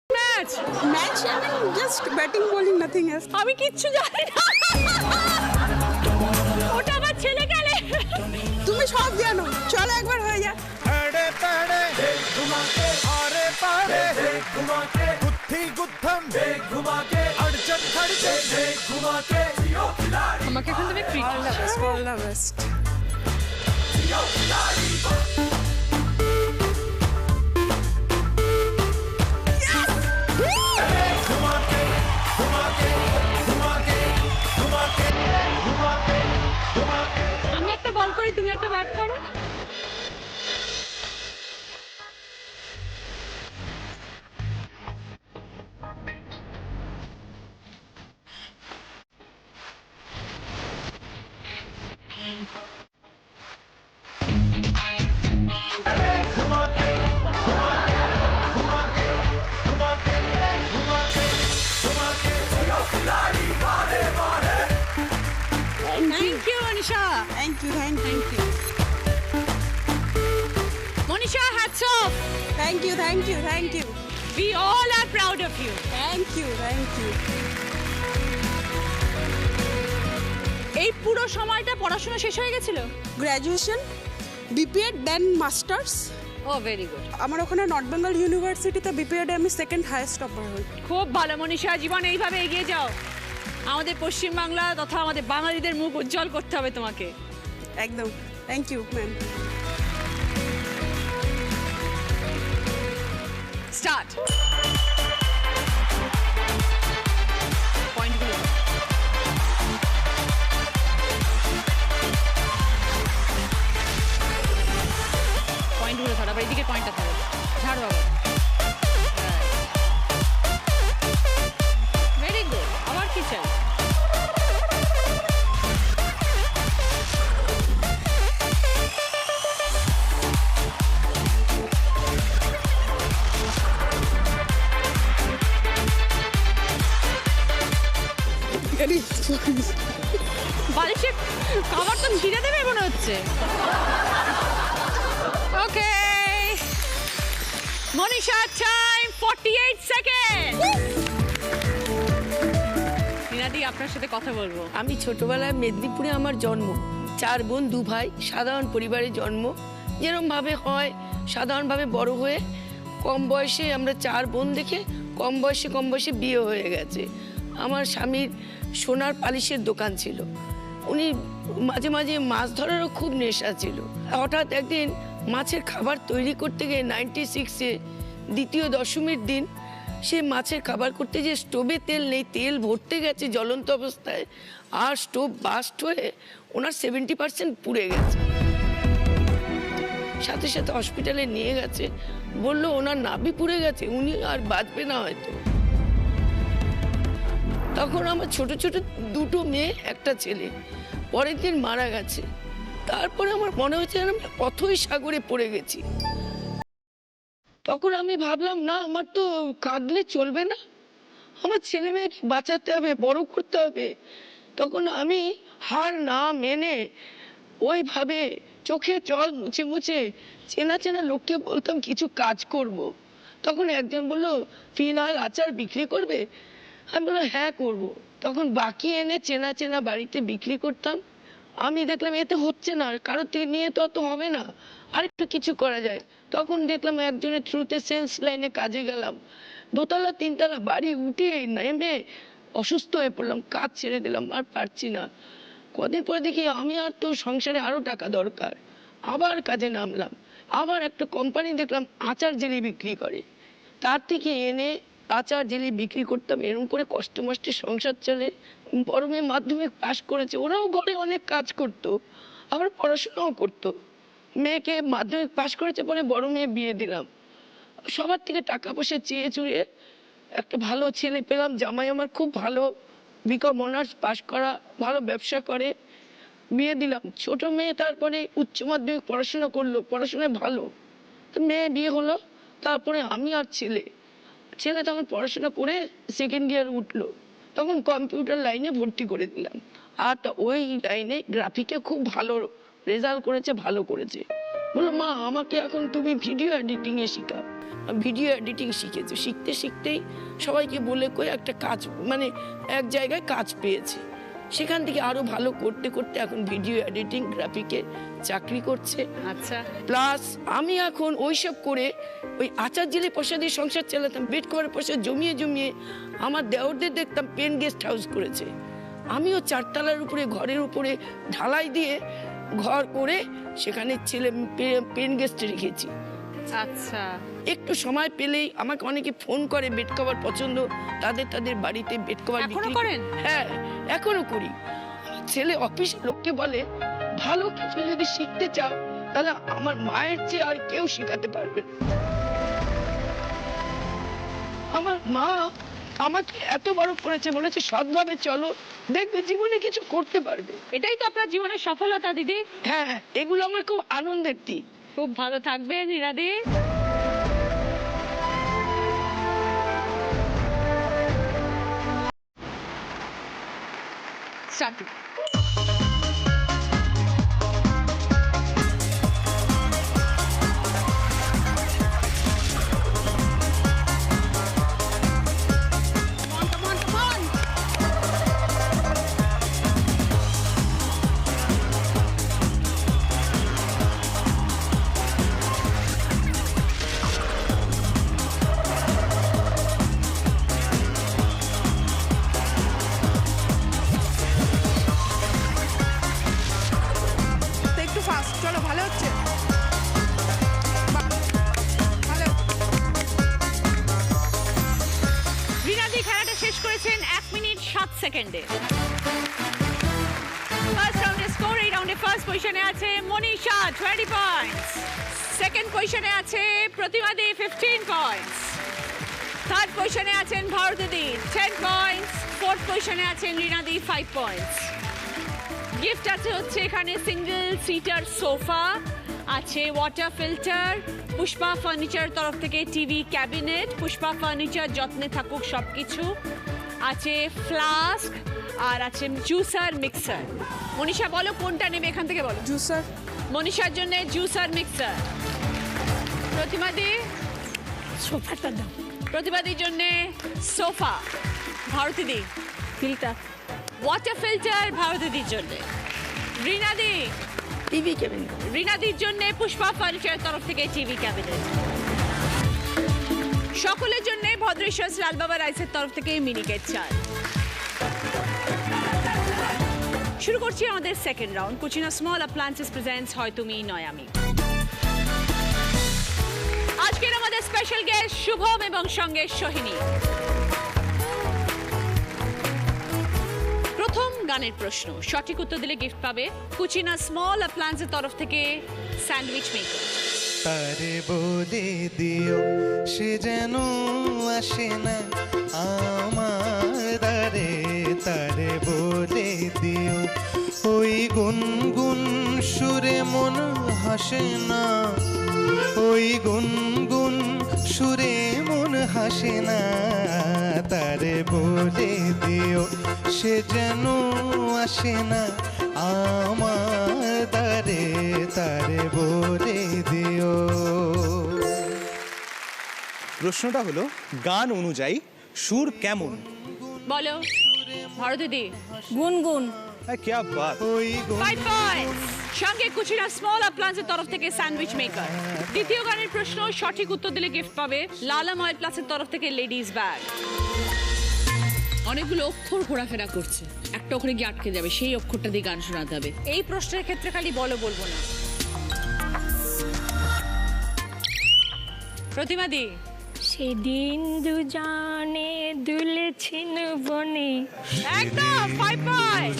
Match match just batting bowling, nothing else. আমি কিচ্ছু জানি না, ওটা আমার ছেলে গেলে। তুমি সব জানো, চলো একবার হয়ে যা। अड़े पड़े घुमा के आरे पारे घुमा के गुत्थी गुत्थम घुमा के अड़चन खड़के घुमा के আমাকে এখন তুমি ক্রিকেট অল দ্য বেস্ট। আমি একটা বল করি, তুমি একটা ব্যাট করো। Thank you, Monisha. Thank you, thank you, Thank you. Monisha, hats off. Thank you, thank you, thank you, We all are proud of you. Thank you, thank you. এই পুরো সময়টা পড়াশোনা শেষ হয়ে গেছিল? Graduation, BPEd, then masters. Oh very good. আমার ওখানে north Bengal ইউনিভার্সিটিতে বিপিএডে আমি সেকেন্ড হাইয়েস্ট টপার হই। খুব ভালো মনীষা, জীবন এইভাবে এগিয়ে যাও। আমাদের পশ্চিমবাংলা তথা আমাদের বাঙালিদের মুখ উজ্জ্বল করতে হবে তোমাকে। একদম, থ্যাংক ইউ ম্যাম। স্টার্ট। পয়েন্টগুলো পয়েন্টগুলো ধরো, আবার এদিকে পয়েন্টটা ধরো, ঝাড়ো আবার। বালিশে কভার তো ছিঁড়ে দেবে মনে হচ্ছে। ওকে মনীষা, টাইম 48 সেকেন্ড। রিনাদি, আপনার সাথে কথা বলবো। আমি ছোটবেলায় মেদিনীপুরে আমার জন্ম, 4 বোন 2 ভাই, সাধারণ পরিবারে জন্ম। যেরকমভাবে হয় সাধারণভাবে বড় হয়ে কম বয়সে আমরা 4 বোন দেখে কম বয়সে বিয়ে হয়ে গেছে। আমার স্বামীর সোনার পালিশের দোকান ছিল, উনি মাঝে মাঝে মাছ ধরারও খুব নেশা ছিল। হঠাৎ একদিন মাছের খাবার তৈরি করতে গিয়ে 96-এ দ্বিতীয় দশমীর দিন সে মাছের খাবার করতে যে স্টোভে তেল নেই, তেল ভরতে গেছে জ্বলন্ত অবস্থায়, আর স্টোভ বাস্ট হয়ে ওনার 70% পুড়ে গেছে। সাথে সাথে হসপিটালে নিয়ে গেছে, বললো ওনার নাভি পুড়ে গেছে, উনি আর বাঁচবে না হয়তো। তখন আমার ছোট ছোট 2 মেয়ে, 1 ছেলে, পরের দিন মারা গেছে। তারপরে আমার মনে হচ্ছে আমি অথই সাগরে পড়ে গেছি। তখন আমি ভাবলাম, না আমার তো কাঁদলে চলবে না, আমার ছেলে মেয়েকে বাঁচাতে হবে, বড় করতে হবে। তখন আমি হার না মেনে ওইভাবে চোখে জল মুছে মুছে চেনা চেনা লোককে বলতাম কিছু কাজ করব। তখন একজন বললো, ফিনাইল আচার বিক্রি করবে? আমি বললাম হ্যাঁ করব। তখন বাকি এনে চেনা চেনা বাড়িতে বিক্রি করতাম। আমি দেখলাম এতে হচ্ছে না, কারো নিয়ে তো অত হবে না, আরেকটু কিছু করা যায়। তখন দেখলাম একজনের থ্রুতে সেলস লাইনে কাজে গেলাম। 2তলা 3তলা বাড়ি উঠে নেমে অসুস্থ হয়ে পড়লাম, কাজ ছেড়ে দিলাম, আর পারছি না। কদিন পরে দেখি আমি আর তো সংসারে আরো টাকা দরকার, আবার কাজে নামলাম। আবার একটা কোম্পানি দেখলাম আচার জেলি বিক্রি করে, তার থেকে এনে আচার জেলি বিক্রি করতাম। এরকম করে কষ্ট মষ্টে সংসার চলে। বড় মেয়ে মাধ্যমিক পাশ করেছে, ওরাও ঘরে অনেক কাজ করতো, আবার পড়াশোনাও করতো। মেয়েকে মাধ্যমিক পাশ করেছে, পরে বড় মেয়ে বিয়ে দিলাম। সবার থেকে টাকা পয়সা চেয়ে চুড়িয়ে একটা ভালো ছেলে পেলাম, জামাই আমার খুব ভালো, বিকম অনার্স পাশ করা, ভালো ব্যবসা করে, বিয়ে দিলাম। ছোট মেয়ে তারপরে উচ্চ মাধ্যমিক পড়াশোনা করলো, পড়াশোনায় ভালো, তো মেয়ে বিয়ে হলো। তারপরে আমি আর ছেলে তখন পড়াশোনা করে 2nd ইয়ার উঠলো, তখন কম্পিউটার লাইনে ভর্তি করে দিলাম। আর ওই লাইনে গ্রাফিকে খুব ভালো রেজাল্ট করেছে, ভালো করেছে। বললো, মা আমাকে এখন তুমি ভিডিও এডিটিং এ শেখাও। ভিডিও এডিটিং শিখেছে, শিখতে শিখতেই সবাইকে বলে কই একটা কাজ, মানে এক জায়গায় কাজ পেয়েছে। সেখান থেকে আরো ভালো করতে করতে এখন ভিডিও এডিটিং গ্রাফিকে চাকরি করছে। আচ্ছা, প্লাস আমি এখন ওইসব করে ওই আচার জেলে পয়সা দিয়ে সংসার চালাতাম। বেড কভারের পয়সা জমিয়ে জমিয়ে আমার দেওরদের দেখতাম পেন গেস্ট হাউস করেছে, আমিও 4 তলার উপরে ঘরের উপরে ঢালাই দিয়ে ঘর করে সেখানে ছেলে পেন গেস্ট রেখেছি। আচ্ছা, একটু সময় পেলেই আমাকে অনেকে ফোন করে, বেড কভার পছন্দ, তাদের বাড়িতে বেড কভার এখনো বিক্রি করেন? হ্যাঁ, এখনো করি। আমার ছেলে অফিসের লোককে বলে, ভালো কিছু যদি শিখতে চাও তাহলে আমার মায়ের চেয়ে আর কেউ শেখাতে পারবে না। আমার মা আমাকে এত বড় করেছে, বলেছে সৎভাবে চলো, দেখবে জীবনে কিছু করতে পারবে। এটাই তো আপনার জীবনের সফলতা দিদি। হ্যাঁ, এগুলো আমার খুব আনন্দের দিক। খুব ভালো থাকবেন রিনাদি। স্টার্ট। একটু ফাস্ট, চলো, ভালো হচ্ছে। বাহ, ভালো। রিনাদি খেলাটা শেষ করেছেন 1 মিনিট 7 সেকেন্ডে। ফার্স্ট রাউন্ডে স্কোর, এই রাউন্ডে ফার্স্ট পজিশনে আছে মনীষা 20 পয়েন্টস, সেকেন্ড পজিশনে আছে প্রতিমাদি 15 পয়েন্টস, থার্ড পজিশনে আছেন ভারতীদি 10 পয়েন্টস, ফোর্থ পজিশনে আছেন রিনাদি 5 পয়েন্টস। গিফট আছে হচ্ছে এখানে সিঙ্গেল সিটার সোফা, আছে ওয়াটার ফিল্টার, পুষ্পা ফার্নিচার তরফ থেকে টিভি ক্যাবিনেট, পুষ্পা ফার্নিচার যত্নে থাকুক সবকিছু, আছে ফ্লাস্ক, আর আছে জুসার মিক্সার। মনীষা বলো কোনটা নেবে, এখান থেকে বলো। জুসার। মনীষার জন্য জুসার মিক্সার। প্রতিমাদি? সোফাটা দাও। প্রতিবাদীর জন্য সোফা। ভারতীদি? ফিল্টার। ওয়াটার ফিল্টার ভারতীদির জন্য। রিনাদি? TV cabinet. রিনাদির জন্য পুষ্পা ফার্নিচারের তরফ থেকে টিভি ক্যাবিনেট। সকলের জন্য ভদ্রেশ্বর লালবাবা রাইসের তরফ থেকে মিনিকেট চাল। শুরু করছি আমাদের second round. Kutchina small appliances presents হয় তুমি নয় আমি। আজকের আমাদের স্পেশাল গেস্ট শুভম এবং সঙ্গে সোহিনী। প্রথম গানের প্রশ্ন, সঠিক উত্তর দিলে গিফট পাবে কুচিনা স্মল অ্যাপ্লায়েন্সের তরফ থেকে স্যান্ডউইচ মেকার। তারে বলে দিও সে যেন আসে না আমার দ্বারে, তারে বলে দিও ওই গুনগুন সুরে মন হাসে না, ওই গুনগুন সুরে মন হাসে না, তারে বলে দিও সে যেন আসে না আমার দ্বারে, তারে বলে দিও। প্রশ্নটা হলো গান অনুযায়ী সুর কেমন? বলো ভারতীদি। গুনগুন। क्या बात। ওই গুন 5 পয়েন্টস। সঙ্গে কুচিনা স্মল অ্যাপ্লায়েন্সের তরফ থেকে স্যান্ডউইচ মেকার। দ্বিতীয় গানের প্রশ্ন, সঠিক উত্তর দিলে গিফট পাবে লালা ময়েল প্লাসের তরফ থেকে লেডিস ব্যাগ। অনেকগুলো অক্ষর ঘোরাফেরা করছে, একটা অক্ষরে গিয়ে আটকে যাবে, সেই অক্ষরটা দিয়ে গান শোনাতে হবে। এই প্রশ্নের ক্ষেত্রে খালি বলো বলবো না। প্রতিমাদি? সেদিন দুজনে দুলেছিল বনে। একদম 5 পয়েন্ট।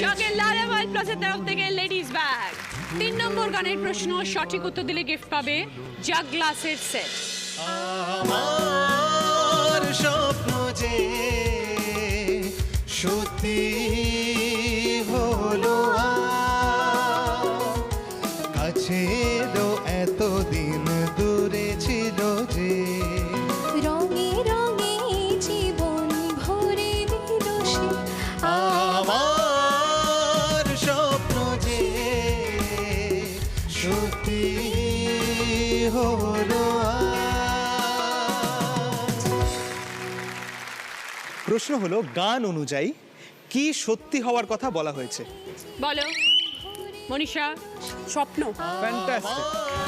সঙ্গে লালা ময়েল প্লাসের তরফ থেকে লেডিস ব্যাগ। 3 নম্বর গানের প্রশ্ন, সঠিক উত্তর দিলে গিফট পাবে জাগ গ্লাসের সেট। আমার স্বপ্ন যে সত্যি হলো কাছে এলো এতদিন দূরে ছিল যে, রঙে রঙে জীবন ভরে দিল সে। আমার স্বপ্ন যে সত্যি হলো প্রশ্ন হলো গান অনুযায়ী কি সত্যি হওয়ার কথা বলা হয়েছে? বলো মনীষা। স্বপ্ন। ফ্যান্টাস্টিক।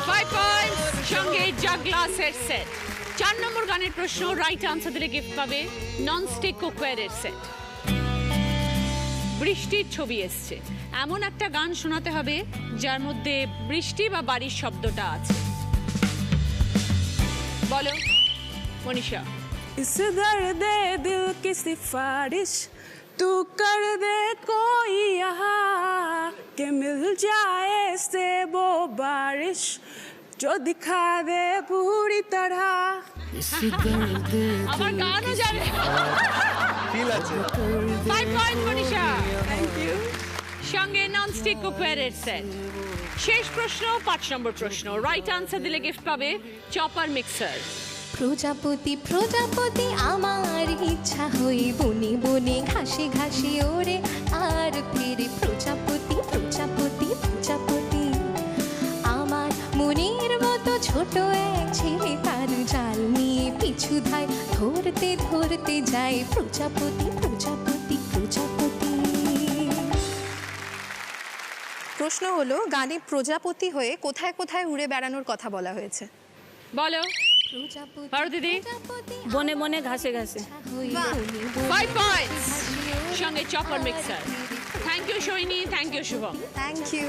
5 পয়েন্টস। সঙ্গে জাগ গ্লাসের সেট। 4 নম্বর গানের প্রশ্ন, রাইট আনসার দিলে গিফট পাবে ননস্টিক কুকওয়্যারের সেট। বৃষ্টির ছবি এসছে, এমন একটা গান শোনাতে হবে যার মধ্যে বৃষ্টি বা বাড়ির শব্দটা আছে। বলো মনীষা। इस दर्द दिल की सिफारिश तू कर दे कोई यहाँ के मिल जाए से वो बारिश जो दिखा दे पूरी तरह। আমার গানও জানে। ফিল আছে। 5 পয়েন্ট মনীষা। Thank you. সঙ্গে ননস্টিক কুকওয়্যারের সেট। শেষ প্রশ্ন, 5 নম্বর প্রশ্ন, রাইট আনসার দিলে গিফট পাবে চপার মিক্সার। প্রজাপতি প্রজাপতি আমার ইচ্ছা হই বনে বনে ঘাসে ঘাসে ওরে আর ফিরে। প্রজাপতি প্রজাপতি প্রজাপতি আমার মনের মতো ছোট এক ছেলে তার জাল নিয়ে পিছু ধায় ধরতে ধরতে যায়। প্রজাপতি প্রজাপতি প্রজাপতি। প্রশ্ন হলো গানে প্রজাপতি হয়ে কোথায় কোথায় উড়ে বেড়ানোর কথা বলা হয়েছে? বলো প্রজাপতি ভারতীদি। প্রজাপতি বনে বনে ঘাসে ঘাসে। হই বাহ। বনে বনে 5 পয়েন্টস। ঘাসে ওরে সঙ্গে chopper mixer. Thank you Sohini, thank you Shubham. Thank you.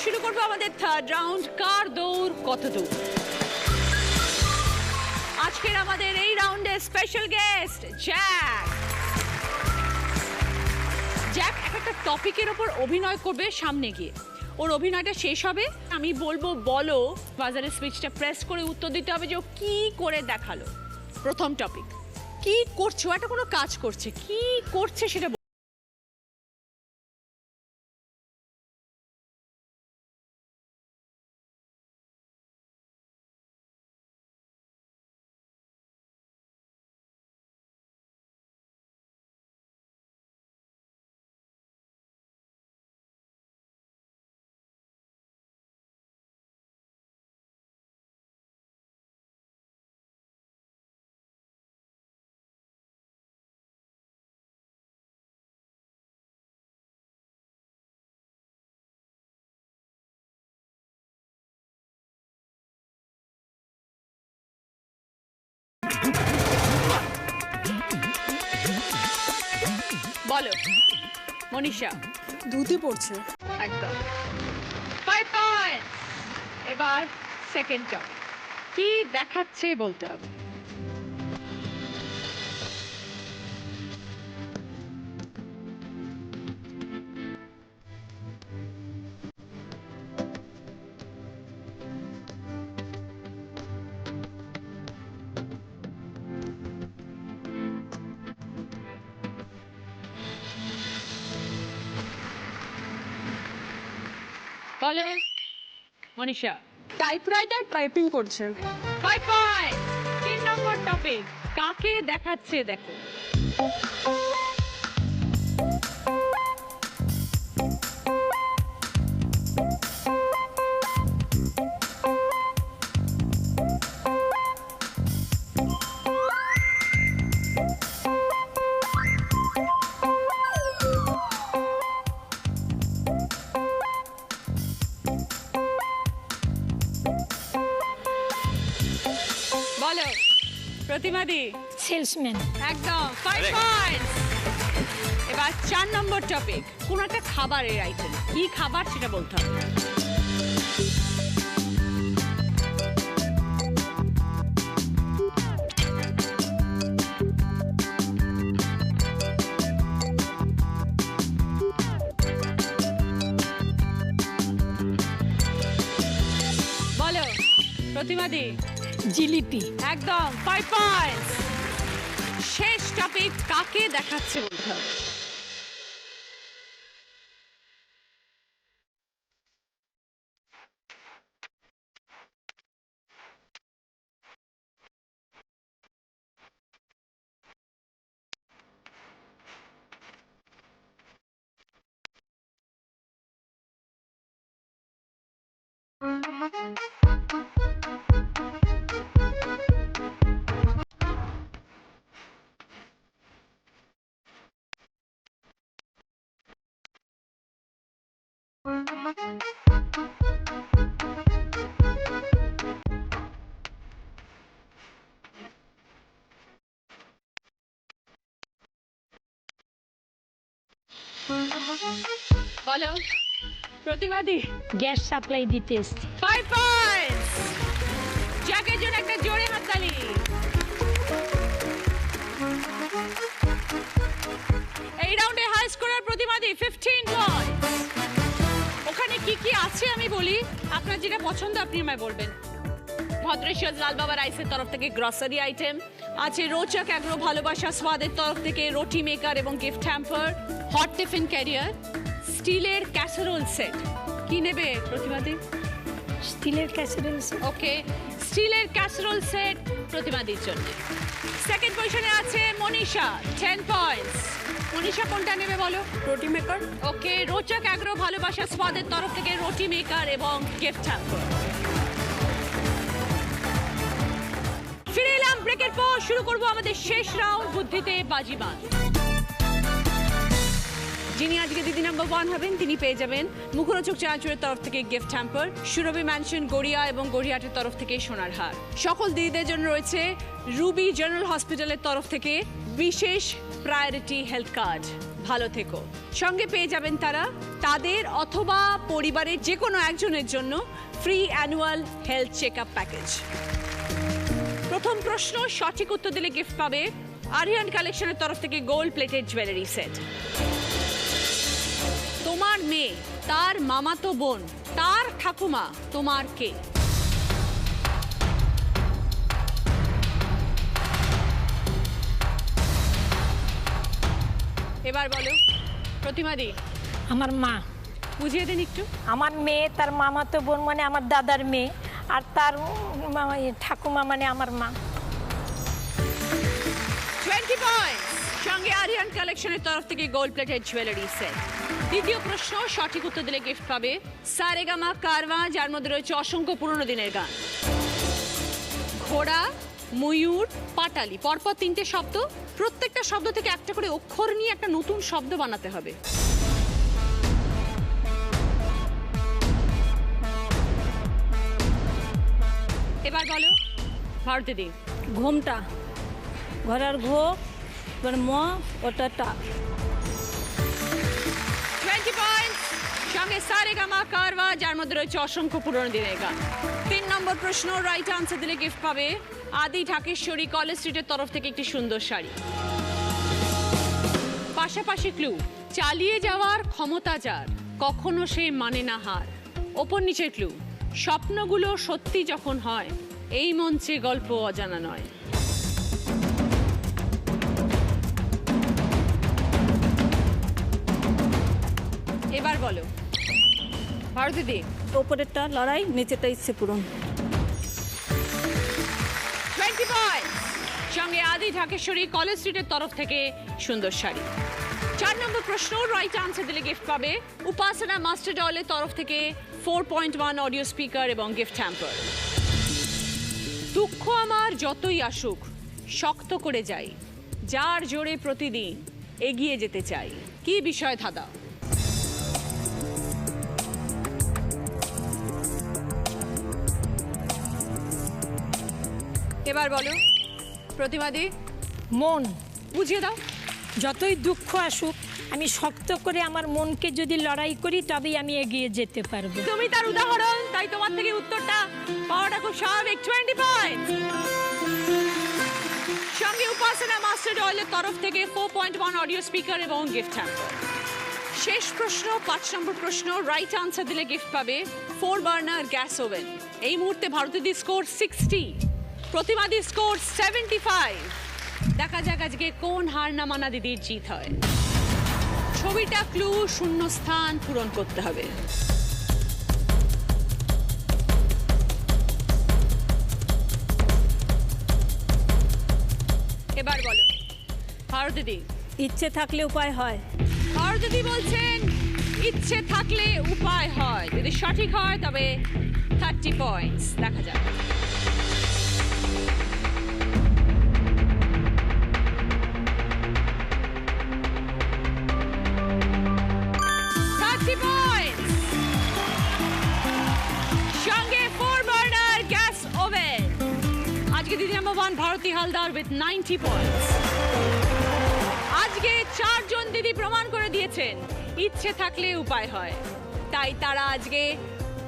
শুরু করবো আমাদের থার্ড রাউন্ড, কার দৌড় কত দূর। আজকের আমাদের এই রাউন্ডে স্পেশাল গেস্ট জ্যাক। জ্যাক একটা টপিকের ওপর অভিনয় করবে সামনে গিয়ে, ওর অভিনয়টা শেষ হবে, আমি বলবো বলো, বাজারের সুইচটা প্রেস করে উত্তর দিতে হবে যে ও কি করে দেখালো। প্রথম টপিক, কি করছো, একটা কোনো কাজ করছে, কি করছে সেটা বলো মনীষা। ধুতি পড়ছে। একদম 5 পয়েন্টস। এবার সেকেন্ড টপিক, কি দেখাচ্ছে বলতে হবে। বলো মনীষা। টাইপরাইটার টাইপিং করছে। 5 পয়েন্টস। 3 নম্বর টপিক, কাকে দেখাচ্ছে দেখো। বলো প্রতিমাদি। সেলসম্যান। একদম 5 পয়েন্টস। এবার 4 নম্বর টপিক, কোন একটা খাবারের আইটেম, কি খাবার সেটা বলতে হবে। বলো প্রতিমাদি। জিলিপি। একদম 5 পয়েন্টস। শেষ টপিক, কাকে দেখাচ্ছে বলতে হবে। বলো প্রতিবাদী। গ্যাস সাপ্লাই দিতে এসছি। 5 পয়েন্টস। জাকের জন্য একটা জোরে হাততালি। এই রাউন্ডে হাই স্কোরার প্রতিবাদী 15 পয়েন্টস। ওখানে কি কি আছে আমি বলি, আপনার যেটা পছন্দ আপনি আমায় বলবেন। ভদ্রেশ্বর লাল বাবা রাইসের তরফ থেকে গ্রসারি আইটেম আছে, রোচক অ্যাগ্রো ভালোবাসা স্বাদের তরফ থেকে রুটি মেকার এবং gift hamper, hot tiffin carrier, স্টিলের ক্যাসারোল সেট। কি নেবে প্রতিবাদী? স্টিলের ক্যাসারোল। ওকে, স্টিলের ক্যাসারোল সেট প্রতিবাদীর জন্য। সেকেন্ড পজিশনে আছে মনীষা 10 পয়েন্টস। মনীষা কোনটা নেবে বলো? রুটি মেকার। ওকে, রোচক অ্যাগ্রো ভালোবাসা স্বাদের তরফ থেকে রুটি মেকার এবং গিফট হ্যাম্পার। ফিরে এলাম ব্রেকের পর, শুরু করব আমাদের শেষ রাউন্ড, বুদ্ধিতে বাজিবাদ। যিনি আজকে দিদি নাম্বার 1 হবেন তিনি পেয়ে যাবেন মুখরোচক চানাচুরের তরফ থেকে গিফট হ্যাম্পার, সুরভি ম্যানশন গড়িয়া এবং গড়িয়াহাটের তরফ থেকে সোনার হার। সকল দিদিদের জন্য রয়েছে রুবি জেনারেল হসপিটালের তরফ থেকে বিশেষ প্রায়োরিটি হেলথ কার্ড। ভালো থেকো। সঙ্গে পেয়ে যাবেন তারা তাদের অথবা পরিবারের যে কোনো একজনের জন্য free annual health check up package. প্রথম প্রশ্ন, সঠিক উত্তর দিলে গিফট পাবে আরিয়ান কালেকশনের তরফ থেকে গোল্ড প্লেটেড জুয়েলারি সেট। তোমার মেয়ে, তার মামাতো বোন, তার ঠাকুমা তোমার কে? এবার বলো প্রতিমাদি। আমার মা। বুঝিয়ে দিন একটু। আমার মেয়ে, তার মামাতো বোন মানে আমার দাদার মেয়ে, আর তার ঠাকুমা মানে আমার মা। 20 পয়েন্টস। সঙ্গে আরিয়ান কালেকশনের তরফ থেকে গোল্ড প্লেটেড জুয়েলারি সেট। দ্বিতীয় প্রশ্ন, সঠিক উত্তর দিলে গিফট পাবে সারেগামা কারওয়া, যার মধ্যে রয়েছে অসংখ্য পুরনো দিনের গান। ঘোড়া, ময়ূর, পাটালি, পরপর 3টে শব্দ, প্রত্যেকটা শব্দ থেকে একটা করে অক্ষর নিয়ে একটা নতুন শব্দ বানাতে হবে। এবার বলো ভারতী দি। ঘোমটা, ঘোড়ার ঘো, ম, ওটা টা। 20 পয়েন্টস, সঙ্গে সারেগামা কারওয়া, যার মধ্যে রয়েছে অসংখ্য পুরনো দিনের গান। 3 নম্বর প্রশ্ন, রাইট আনসার দিলে গিফট পাবে আদি ঢাকেশ্বরী কলেজ স্ট্রিটের তরফ থেকে একটি সুন্দর শাড়ি। পাশাপাশি ক্লু, চালিয়ে যাওয়ার ক্ষমতা যার, কখনো সে মানে না হার। ওপর নিচের ক্লু, স্বপ্নগুলো সত্যি যখন হয়, এই মঞ্চে গল্প অজানা নয়। এবার বলো ভারতীদি। ওপরেরটা লড়াই, নিচেটা ইচ্ছে পূরণ। 20 পয়েন্টস, সঙ্গে আদি ঢাকেশ্বরী কলেজ স্ট্রিটের তরফ থেকে সুন্দর শাড়ি। 4 নম্বর প্রশ্ন, রাইট আনসার দিলে গিফট পাবে উপাসনা মাস্টার ডলের তরফ থেকে 4.1 অডিও স্পিকার এবং গিফট হ্যাম্পার। দুঃখ আমার যতই আসুক, শক্ত করে যাই, যার জোরে প্রতিদিন এগিয়ে যেতে চাই। কি বিষয় ধাঁধা? এবার বলো প্রতিবাদী। মন। বুঝিয়ে দাও। যতই দুঃখ আসুক, আমি শক্ত করে আমার মনকে যদি লড়াই করি, তবেই আমি এগিয়ে যেতে পারবো। তুমি তার উদাহরণ, তাই তোমার থেকে উত্তরটা পাওয়াটা খুব স্বাভাবিক। 20 পয়েন্ট, সঙ্গে উপাসনা মাস্টার ডয়েলের তরফ থেকে 4.1 অডিও স্পিকার এবং গিফট হ্যাম্পার। শেষ প্রশ্ন, 5 নম্বর প্রশ্ন, রাইট আনসার দিলে গিফট পাবে 4 বার্নার গ্যাস ওভেন। এই মুহূর্তে ভারতীয় স্কোর 60, প্রতিবাদী স্কোর 75। দেখা যাক আজকে কোন হার না মানা দিদির জিত হয়। ছবিটা ক্লু, শূন্য স্থান পূরণ করতে হবে। এবার বলো ভারতীদি। ইচ্ছে থাকলে উপায় হয়। ভারতীদি বলছেন ইচ্ছে থাকলে উপায় হয়। যদি সঠিক হয় তবে 30 পয়েন্টস। দেখা যাক। সঙ্গে 4 বার্নার গ্যাস ওভেন। আজকে Didi number 1 Bharati Haldar with 90 points. আজকে 4 জন দিদি প্রমাণ করে দিয়েছেন ইচ্ছে থাকলে উপায় হয়, তাই তারা আজকে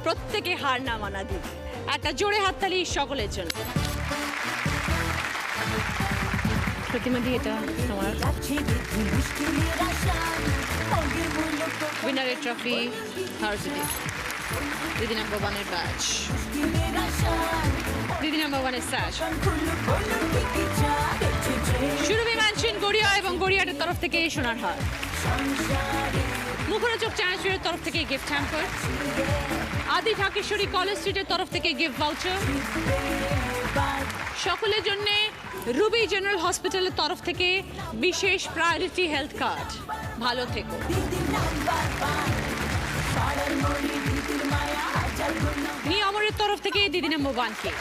প্রত্যেকে হার না মানা দিদি। একটা জোরে হাততালি সকলের জন্য। প্রতিমাদি, এটা তোমার উইনারের ট্রফি ভারতী। দিদি নাম্বার 1 এর ব্যাচ, দিদি নাম্বার 1 এর স্যাশ। সুরভি ম্যানশন গড়িয়া এবং গড়িয়াটের তরফ থেকে সোনার হার। মুখরোচক চ্যানেলের তরফ থেকে গিফট হ্যাম্পার। আদি ঢাকেশ্বরী কলেজ স্ট্রিটের তরফ থেকে গিফট ভাউচার। সকলের জন্য রুবি জেনারেল হসপিটালের তরফ থেকে বিশেষ প্রায়োরিটি হেলথ কার্ড। ভালো থেকো। মি অমরের তরফ থেকে দিদি নাম্বার 1 কে।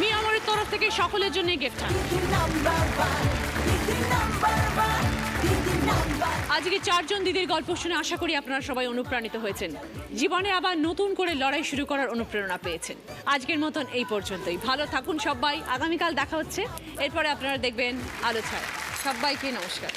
মি অমরের তরফ থেকে সকলের জন্য গিফট হ্যাম্পার। আজকে 4 জন দিদির গল্প শুনে আশা করি আপনারা সবাই অনুপ্রাণিত হয়েছেন, জীবনে আবার নতুন করে লড়াই শুরু করার অনুপ্রেরণা পেয়েছেন। আজকের মতন এই পর্যন্তই। ভালো থাকুন সবাই। আগামীকাল দেখা হচ্ছে। এরপরে আপনারা দেখবেন আলো ছায়া। সবাইকে নমস্কার।